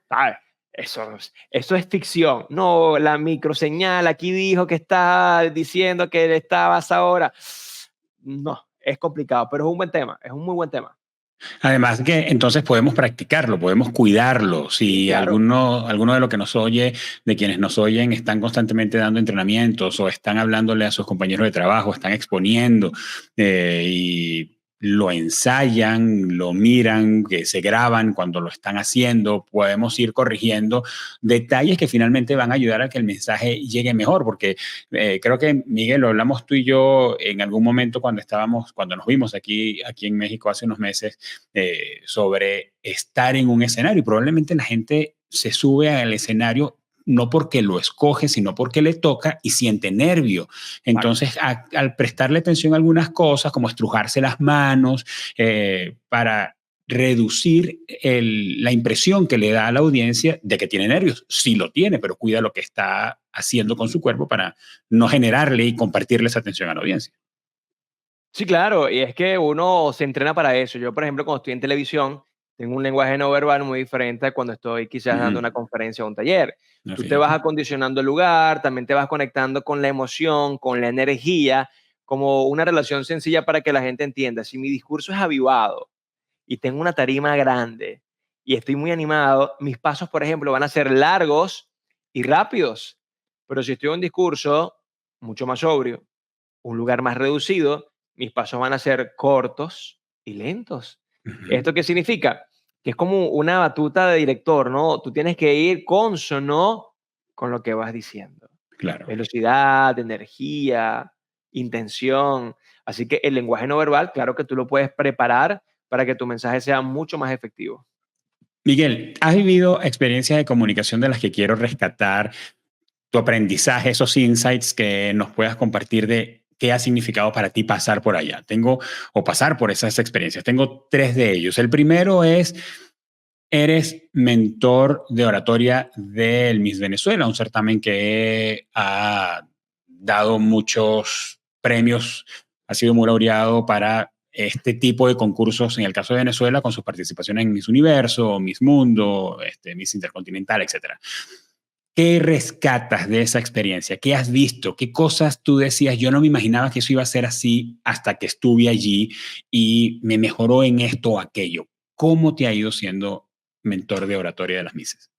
¿Sabes? Eso es ficción. No, la microseñal aquí dijo que está diciendo que estabas ahora. No, es complicado, pero es un buen tema, es un muy buen tema. Además que entonces podemos practicarlo, podemos cuidarlo. Sí, Si claro. alguno de los que nos oye, de quienes nos oyen, están constantemente dando entrenamientos o están hablándole a sus compañeros de trabajo, están exponiendo y lo ensayan, lo miran, que se graban cuando lo están haciendo, podemos ir corrigiendo detalles que finalmente van a ayudar a que el mensaje llegue mejor, porque creo que Miguel, lo hablamos tú y yo en algún momento cuando nos vimos aquí en México hace unos meses, sobre estar en un escenario. Y probablemente la gente se sube al escenario no porque lo escoge, sino porque le toca y siente nervio. Exacto. Entonces, al prestarle atención a algunas cosas, como estrujarse las manos, para reducir la impresión que le da a la audiencia de que tiene nervios. Sí lo tiene, pero cuida lo que está haciendo con su cuerpo para no generarle y compartirle esa atención a la audiencia. Sí, claro, y es que uno se entrena para eso. Yo, por ejemplo, cuando estoy en televisión, tengo un lenguaje no verbal muy diferente a cuando estoy quizás dando una Ujú. conferencia o un taller. No, Tú te vas fíjate. acondicionando el lugar, también te vas conectando con la emoción, con la energía, como una relación sencilla para que la gente entienda. Si mi discurso es avivado y tengo una tarima grande y estoy muy animado, mis pasos, por ejemplo, van a ser largos y rápidos. Pero si estoy en un discurso mucho más sobrio, un lugar más reducido, mis pasos van a ser cortos y lentos. Ujú. ¿Esto qué significa? Que es como una batuta de director, ¿no? Tú tienes que ir consono con lo que vas diciendo. Claro. Velocidad, energía, intención. Así que el lenguaje no verbal, claro que tú lo puedes preparar para que tu mensaje sea mucho más efectivo. Miguel, ¿has vivido experiencias de comunicación de las que quiero rescatar tu aprendizaje, esos insights que nos puedas compartir de qué ha significado para ti pasar por allá? O pasar por esas experiencias. Tengo tres de ellos. El primero es, eres mentor de oratoria del Miss Venezuela, un certamen que ha dado muchos premios, ha sido muy laureado para este tipo de concursos, en el caso de Venezuela, con sus participaciones en Miss Universo, Miss Mundo, Miss Intercontinental, etcétera. ¿Qué rescatas de esa experiencia? ¿Qué has visto? ¿Qué cosas tú decías? Yo no me imaginaba que eso iba a ser así hasta que estuve allí y me mejoró en esto o aquello. ¿Cómo te ha ido siendo mentor de oratoria de las Mises?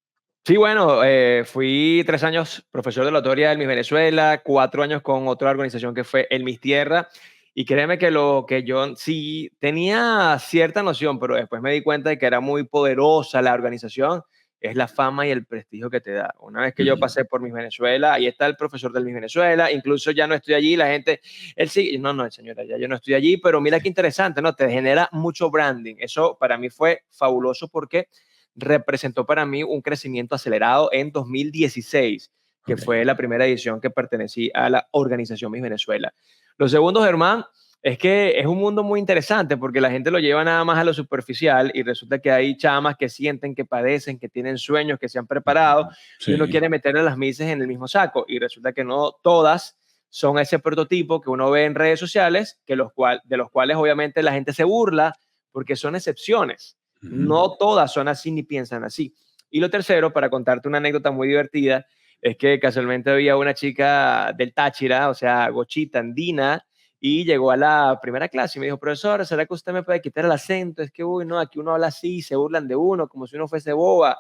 Sí, bueno, fui 3 años profesor de oratoria en Miss Venezuela, 4 años con otra organización que fue el Miss Tierra, y créeme que lo que yo sí tenía cierta noción, pero después me di cuenta de que era muy poderosa la organización, es la fama y el prestigio que te da. Una vez que yo Ujú. pasé por Miss Venezuela, ahí está el profesor del Miss Venezuela, incluso ya no estoy allí, la gente, él sí, no, no, señora, ya yo no estoy allí, pero mira qué interesante, ¿no? Te genera mucho branding. Eso para mí fue fabuloso porque representó para mí un crecimiento acelerado en 2016, que fue la primera edición que pertenecí a la organización Miss Venezuela. Lo segundo, Germán, es que es un mundo muy interesante porque la gente lo lleva nada más a lo superficial y resulta que hay chamas que sienten, que padecen, que tienen sueños, que se han preparado y uno quiere meter a las misses en el mismo saco y resulta que no todas son ese prototipo que uno ve en redes sociales, de los cuales obviamente la gente se burla porque son excepciones. No todas son así ni piensan así. Y lo tercero, para contarte una anécdota muy divertida, es que casualmente había una chica del Táchira, o sea, gochita, andina, y llegó a la primera clase y me dijo, profesor, ¿será que usted me puede quitar el acento? Es que, uy, no, aquí uno habla así, se burlan de uno, como si uno fuese boba.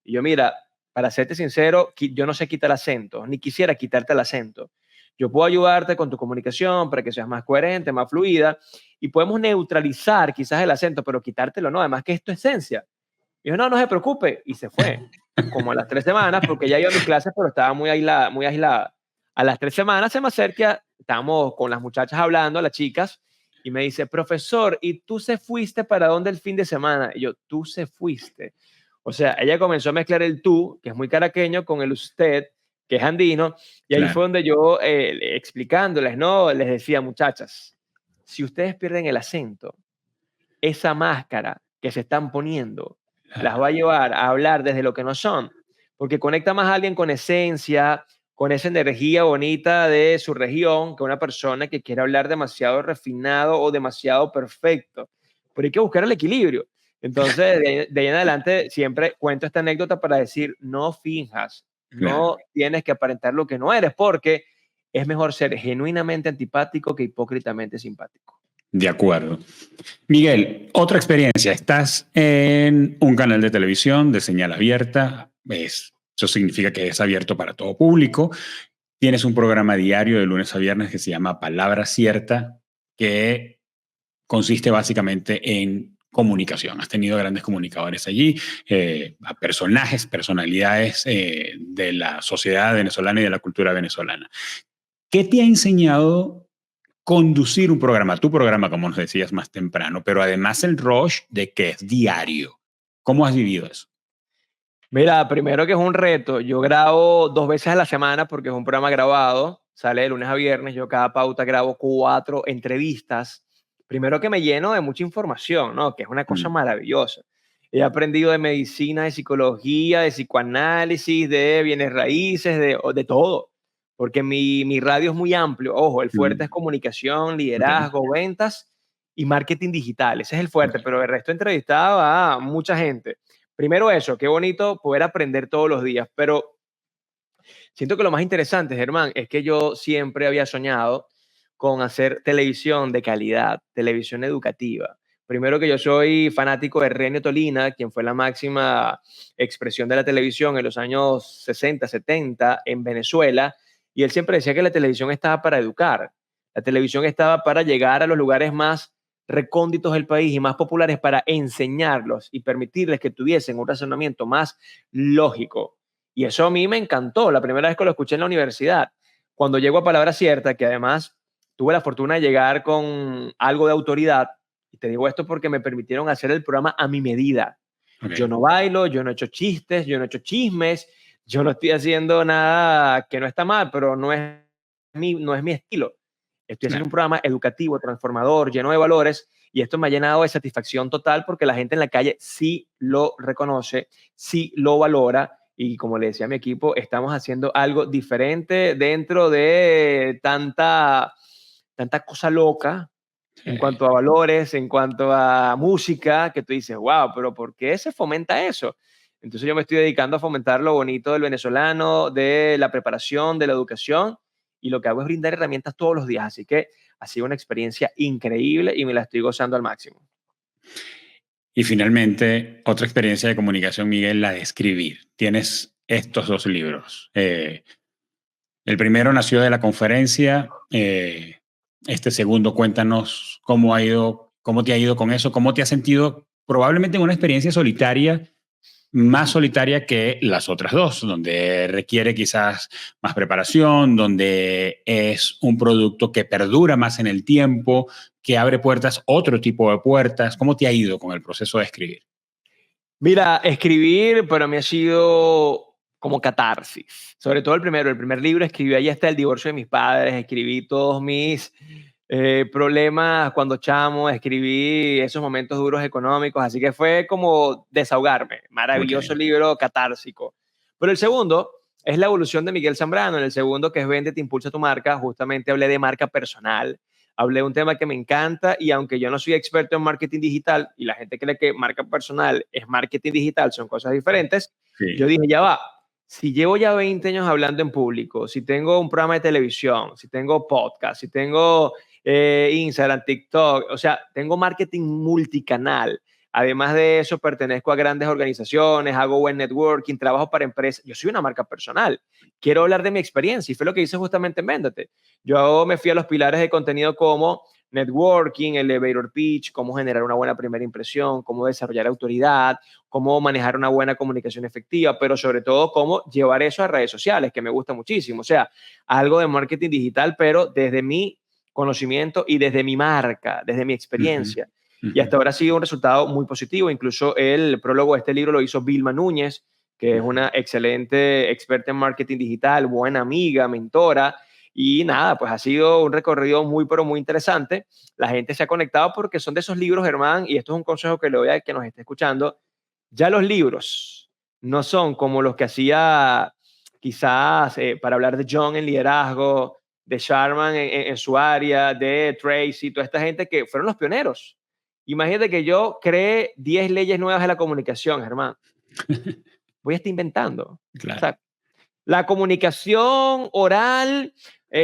Y yo, mira, para serte sincero, yo no sé quitar acento, ni quisiera quitarte el acento. Yo puedo ayudarte con tu comunicación para que seas más coherente, más fluida, y podemos neutralizar quizás el acento, pero quitártelo no, además que es tu esencia. Y dijo, no, no se preocupe, y se fue. Como a las 3 semanas, porque ya iba a mis clases, pero estaba muy aislada, muy aislada. A las 3 semanas se me acerca, estábamos con las muchachas hablando, las chicas, y me dice, profesor, ¿y tú se fuiste para dónde el fin de semana? Y yo, tú se fuiste. O sea, ella comenzó a mezclar el tú, que es muy caraqueño, con el usted, que es andino, y ahí fue donde yo, explicándoles, ¿no? Les decía, muchachas, si ustedes pierden el acento, esa máscara que se están poniendo las va a llevar a hablar desde lo que no son, porque conecta más a alguien con esencia, con esa energía bonita de su región, que una persona que quiere hablar demasiado refinado o demasiado perfecto. Pero hay que buscar el equilibrio. Entonces, de ahí en adelante, siempre cuento esta anécdota para decir, no finjas, no tienes que aparentar lo que no eres, porque es mejor ser genuinamente antipático que hipócritamente simpático. De acuerdo. Miguel, otra experiencia. Estás en un canal de televisión de señal abierta. Eso significa que es abierto para todo público. Tienes un programa diario de lunes a viernes que se llama Palabra Cierta, que consiste básicamente en comunicación. Has tenido grandes comunicadores allí, a personalidades de la sociedad venezolana y de la cultura venezolana. ¿Qué te ha enseñado conducir un programa, tu programa, como nos decías más temprano, pero además el rush de que es diario? ¿Cómo has vivido eso? Mira, primero que es un reto. Yo grabo 2 veces a la semana porque es un programa grabado, sale de lunes a viernes. Yo cada pauta grabo 4 entrevistas. Primero que me lleno de mucha información, ¿no? Que es una cosa maravillosa. He aprendido de medicina, de psicología, de psicoanálisis, de bienes raíces, de todo. Porque mi radio es muy amplio. Ojo, el fuerte es comunicación, liderazgo, ventas y marketing digital. Ese es el fuerte, pero el resto he entrevistado a mucha gente. Primero eso, qué bonito poder aprender todos los días, pero siento que lo más interesante, Germán, es que yo siempre había soñado con hacer televisión de calidad, televisión educativa. Primero que yo soy fanático de Renio Tolina, quien fue la máxima expresión de la televisión en los años 60, 70 en Venezuela, y él siempre decía que la televisión estaba para educar, la televisión estaba para llegar a los lugares más recónditos del país y más populares para enseñarlos y permitirles que tuviesen un razonamiento más lógico. Y eso a mí me encantó la primera vez que lo escuché en la universidad. Cuando llego a Palabra Cierta, que además tuve la fortuna de llegar con algo de autoridad, y te digo esto porque me permitieron hacer el programa a mi medida. Yo no bailo, yo no he hecho chistes, yo no he hecho chismes, yo no estoy haciendo nada que no está mal, pero no es mi estilo. Estoy haciendo un programa educativo, transformador, lleno de valores, y esto me ha llenado de satisfacción total porque la gente en la calle sí lo reconoce, sí lo valora, y como le decía a mi equipo, estamos haciendo algo diferente dentro de tanta cosa loca en cuanto a valores, en cuanto a música, que tú dices, wow, pero ¿por qué se fomenta eso? Entonces yo me estoy dedicando a fomentar lo bonito del venezolano, de la preparación, de la educación, y lo que hago es brindar herramientas todos los días. Así que ha sido una experiencia increíble y me la estoy gozando al máximo. Y finalmente, otra experiencia de comunicación, Miguel, la de escribir. Tienes estos 2 libros. El primero nació de la conferencia. Este segundo, cuéntanos cómo te ha ido con eso, cómo te has sentido probablemente en una experiencia solitaria, más solitaria que las otras 2, donde requiere quizás más preparación, donde es un producto que perdura más en el tiempo, que abre puertas, otro tipo de puertas. ¿Cómo te ha ido con el proceso de escribir? Mira, escribir para mí ha sido como catarsis. Sobre todo el primer libro escribí ahí hasta el divorcio de mis padres, escribí todos mis problemas cuando chamo, escribí esos momentos duros económicos, así que fue como desahogarme. Ok, Maravilloso libro catársico. Pero el segundo es La evolución de Miguel Zambrano. En el segundo, que es Vende, te impulsa tu marca, justamente hablé de marca personal. Hablé de un tema que me encanta y aunque yo no soy experto en marketing digital y la gente cree que marca personal es marketing digital, son cosas diferentes, yo sí. dije, ya va, si llevo ya 20 años hablando en público, si tengo un programa de televisión, si tengo podcast, si tengo Instagram, TikTok, o sea, tengo marketing multicanal. Además de eso, pertenezco a grandes organizaciones, hago buen networking, trabajo para empresas. Yo soy una marca personal. Quiero hablar de mi experiencia y fue lo que hice justamente en Véndete. Yo me fui a los pilares de contenido como networking, elevator pitch, cómo generar una buena primera impresión, cómo desarrollar autoridad, cómo manejar una buena comunicación efectiva, pero sobre todo cómo llevar eso a redes sociales, que me gusta muchísimo. O sea, algo de marketing digital, pero desde mi conocimiento y desde mi marca, desde mi Ujú, experiencia. Y ujú, hasta ahora ha sido un resultado muy positivo. Incluso el prólogo de este libro lo hizo Vilma Núñez, que es ujú. una excelente experta en marketing digital, buena amiga, mentora. Y nada, pues ha sido un recorrido muy, pero muy interesante. La gente se ha conectado porque son de esos libros, Germán, y esto es un consejo que le doy a que nos esté escuchando. Ya los libros no son como los que hacía quizás para hablar de John en liderazgo, de Sharman en su área, de Tracy, toda esta gente que fueron los pioneros. Imagínate que yo creé 10 leyes nuevas de la comunicación, Germán. Voy a estar inventando. O Claro, sea, la comunicación oral,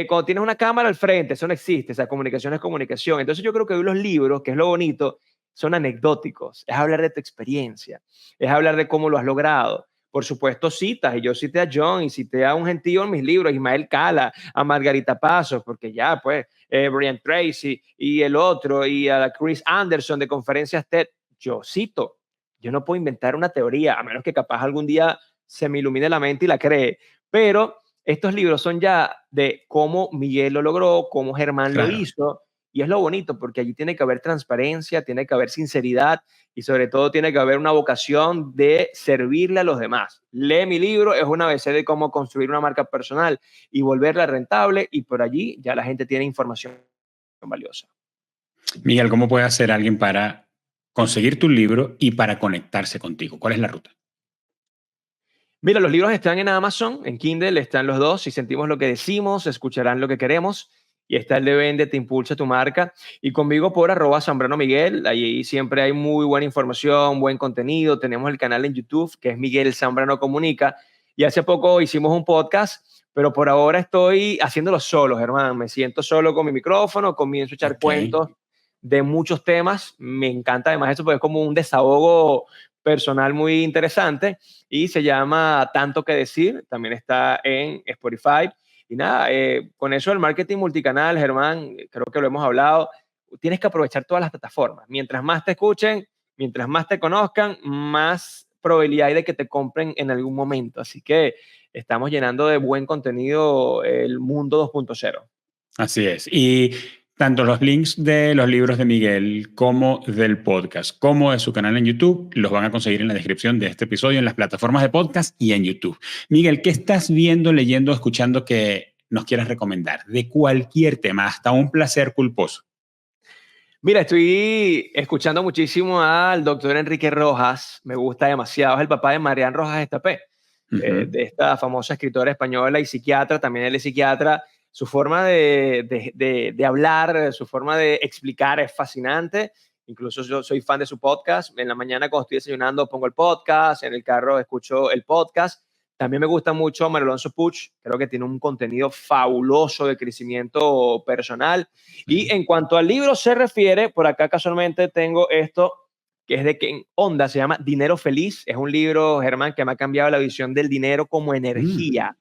cuando tienes una cámara al frente, eso no existe, esa comunicación es comunicación. Entonces yo creo que hoy los libros, que es lo bonito, son anecdóticos, es hablar de tu experiencia, es hablar de cómo lo has logrado. Por supuesto, citas, y yo cité a John y cité a un gentío en mis libros, Ismael Cala, a Margarita Pasos, porque ya, pues, Brian Tracy y el otro, y a Chris Anderson de conferencias TED, yo cito. Yo no puedo inventar una teoría, a menos que capaz algún día se me ilumine la mente y la cree. Pero estos libros son ya de cómo Miguel lo logró, cómo Germán lo claro. hizo, y es lo bonito porque allí tiene que haber transparencia, tiene que haber sinceridad y sobre todo tiene que haber una vocación de servirle a los demás. Lee mi libro, es una ABC de cómo construir una marca personal y volverla rentable y por allí ya la gente tiene información valiosa. Miguel, ¿cómo puede hacer alguien para conseguir tu libro y para conectarse contigo? ¿Cuál es la ruta? Mira, los libros están en Amazon, en Kindle, están los dos. Si sentimos lo que decimos, escucharán lo que queremos. Y está el de Vende, te impulsa tu marca. Y conmigo por @Zambrano Miguel. Ahí siempre hay muy buena información, buen contenido. Tenemos el canal en YouTube, que es Miguel Zambrano Comunica. Y hace poco hicimos un podcast, pero por ahora estoy haciéndolo solo, Germán. Me siento solo con mi micrófono, comienzo a echar Ok, cuentos de muchos temas. Me encanta además eso porque es como un desahogo personal muy interesante y se llama Tanto que Decir, también está en Spotify. Y nada, con eso del marketing multicanal, Germán, creo que lo hemos hablado, tienes que aprovechar todas las plataformas. Mientras más te escuchen, mientras más te conozcan, más probabilidad hay de que te compren en algún momento. Así que estamos llenando de buen contenido el mundo 2.0. así es. Y tanto los links de los libros de Miguel como del podcast, como de su canal en YouTube, los van a conseguir en la descripción de este episodio en las plataformas de podcast y en YouTube. Miguel, ¿qué estás viendo, leyendo, escuchando que nos quieras recomendar? De cualquier tema, hasta un placer culposo. Mira, estoy escuchando muchísimo al doctor Enrique Rojas, me gusta demasiado, es el papá de Marian Rojas Estapé, Ujú. de esta famosa escritora española y psiquiatra, también él es psiquiatra. Su forma de hablar, su forma de explicar es fascinante. Incluso yo soy fan de su podcast. En la mañana cuando estoy desayunando pongo el podcast, en el carro escucho el podcast. También me gusta mucho Mario Alonso Puig, creo que tiene un contenido fabuloso de crecimiento personal. Y Sí. en cuanto al libro se refiere, por acá casualmente tengo esto, que es de Ken Onda, se llama Dinero Feliz. Es un libro, Germán, que me ha cambiado la visión del dinero como Mm, energía.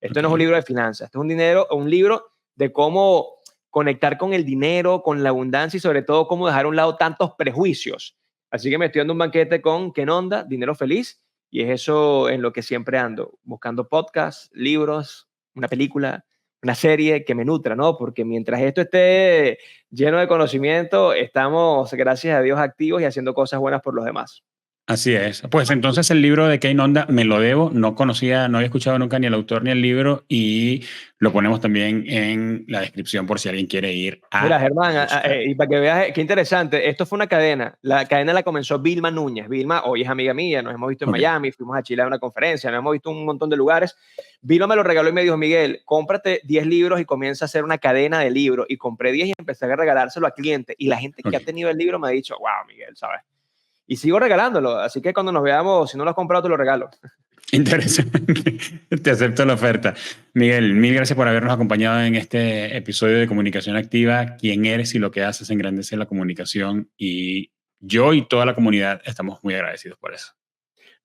Esto ok, no es un libro de finanzas, esto es un libro de cómo conectar con el dinero, con la abundancia y sobre todo cómo dejar a un lado tantos prejuicios. Así que me estoy dando un banquete con Ken Onda, Dinero Feliz, y es eso en lo que siempre ando, buscando podcasts, libros, una película, una serie que me nutra, ¿no? Porque mientras esto esté lleno de conocimiento, estamos, gracias a Dios, activos y haciendo cosas buenas por los demás. Así es. Pues entonces el libro de Kane Honda me lo debo. No conocía, no había escuchado nunca ni el autor ni el libro, y lo ponemos también en la descripción por si alguien quiere ir a Mira, Germán, buscar. y para que veas qué interesante, esto fue una cadena. La cadena la comenzó Vilma Núñez. Vilma hoy es amiga mía, nos hemos visto en Ok. Miami, fuimos a Chile a una conferencia, nos hemos visto en un montón de lugares. Vilma me lo regaló y me dijo, Miguel, cómprate 10 libros y comienza a hacer una cadena de libros. Y compré 10 y empecé a regalárselo a clientes. Y la gente que Ok. ha tenido el libro me ha dicho, wow, Miguel, ¿sabes? Y sigo regalándolo. Así que cuando nos veamos, si no lo has comprado, te lo regalo. Interesante. Te acepto la oferta. Miguel, mil gracias por habernos acompañado en este episodio de Comunicación Activa. Quién eres y lo que haces engrandece la comunicación, y yo y toda la comunidad estamos muy agradecidos por eso.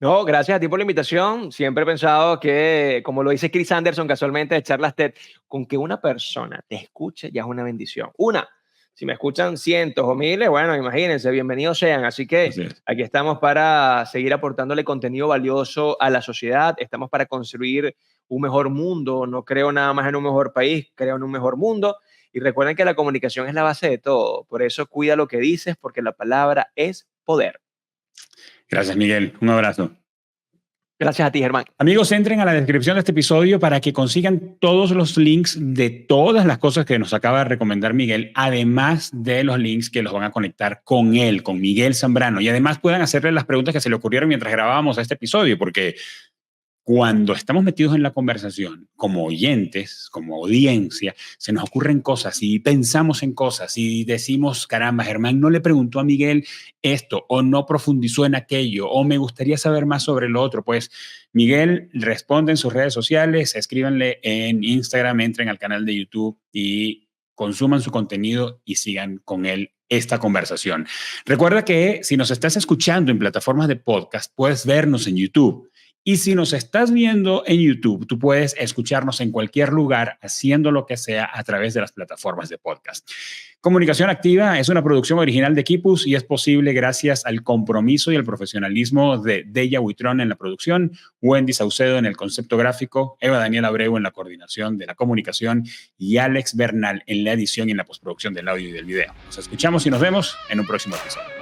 No, gracias a ti por la invitación. Siempre he pensado que, como lo dice Chris Anderson casualmente de Charlas TED, con que una persona te escuche ya es una bendición. Una, si me escuchan cientos o miles, bueno, imagínense, bienvenidos sean. Así que Así es. aquí estamos para seguir aportándole contenido valioso a la sociedad. Estamos para construir un mejor mundo. No creo nada más en un mejor país, creo en un mejor mundo. Y recuerden que la comunicación es la base de todo. Por eso cuida lo que dices, porque la palabra es poder. Gracias, Miguel. Un abrazo. Gracias a ti, Germán. Amigos, entren a la descripción de este episodio para que consigan todos los links de todas las cosas que nos acaba de recomendar Miguel, además de los links que los van a conectar con él, con Miguel Zambrano, y además puedan hacerle las preguntas que se le ocurrieron mientras grabábamos este episodio, porque cuando estamos metidos en la conversación, como oyentes, como audiencia, se nos ocurren cosas y pensamos en cosas y decimos, caramba, Germán no le preguntó a Miguel esto, o no profundizó en aquello, o me gustaría saber más sobre lo otro. Pues Miguel responde en sus redes sociales, escríbanle en Instagram, entren al canal de YouTube y consuman su contenido y sigan con él esta conversación. Recuerda que si nos estás escuchando en plataformas de podcast, puedes vernos en YouTube. Y si nos estás viendo en YouTube, tú puedes escucharnos en cualquier lugar haciendo lo que sea a través de las plataformas de podcast. Comunicación Activa es una producción original de Kipus y es posible gracias al compromiso y el profesionalismo de Deya Huitrón en la producción, Wendy Saucedo en el concepto gráfico, Eva Daniela Abreu en la coordinación de la comunicación y Alex Bernal en la edición y en la postproducción del audio y del video. Nos escuchamos y nos vemos en un próximo episodio.